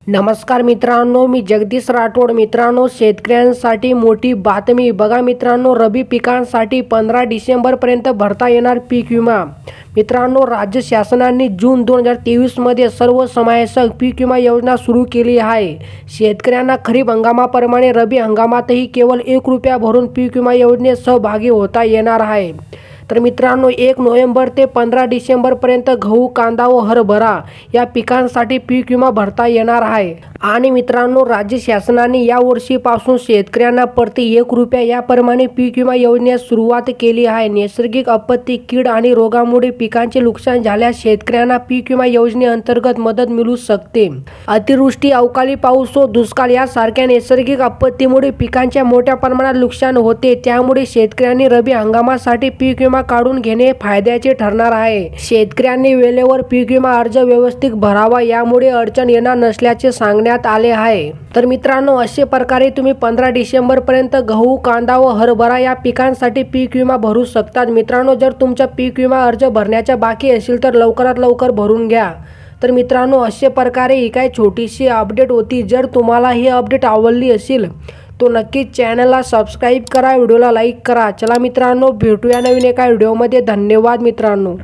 नमस्कार मित्रांनो, मी जगदीश राठोड। मित्रांनो, शेतकऱ्यांसाठी मोठी बातमी बघा मित्रांनो, रबी पिकांसाठी 15 डिसेंबरपर्यंत भरता येणार पीक विमा। मित्रांनो, राज्य शासनाने जून 2023 मध्ये सर्व समावेशक पीक विमा योजना सुरू केली आहे। शेतकऱ्यांना खरीप हंगामाप्रमाणे रबी हंगामातही केवळ ₹1 भरून पीक विमा योजनेत सहभागी होता येणार आहे। तर मित्रांनो, 1 नोव्हेंबर ते 15 डिसेंबरपर्यंत गहू, कांदा व हरभरा या पिकांसाठी पीक विमा भरता येणार आहे। आणि मित्रांनो, राज्य शासनाने या वर्षीपासून शेतकऱ्यांना प्रति ₹1 याप्रमाणे पीक विमा योजनेस सुरुवात केली आहे। नैसर्गिक आपत्ती, कीड आणि रोगामुळे पिकांचे नुकसान झाल्यास शेतकऱ्यांना पीक विमा योजनेअंतर्गत मदत मिळू शकते। अतिवृष्टी, अवकाळी पाऊस व दुष्काळ यासारख्या नैसर्गिक आपत्तीमुळे पिकांचे मोठ्या प्रमाणात नुकसान होते, त्यामुळे शेतकऱ्यांनी रबी हंगामासाठी पीक विमा काढून घेणे फायद्याचे ठरणार आहे। शेतकऱ्यांनी वेळेवर पीक विमा अर्ज व्यवस्थित भरावा, यामुळे अडचण येणार नसल्याचे सांगण्यात आले आहे। तर मित्रांनो, अशा प्रकारे तुम्ही 15 डिसेंबरपर्यंत गहू, कांदा व हरभरा या पिकांसाठी पीक विमा भरू शकतात। मित्रांनो, जर तुमचा पीक विमा अर्ज भरण्याचा बाकी असेल तर लवकरात लवकर भरून घ्या। तर मित्रांनो, अशा प्रकारे ही काही छोटीशी अपडेट होती। जर तुम्हाला ही अपडेट आवडली असेल तो नक्कीच चॅनलला सबस्क्राईब करा, व्हिडिओला लाईक करा। चला मित्रांनो, भेटूया नवीन एका व्हिडिओमध्ये। धन्यवाद मित्रांनो।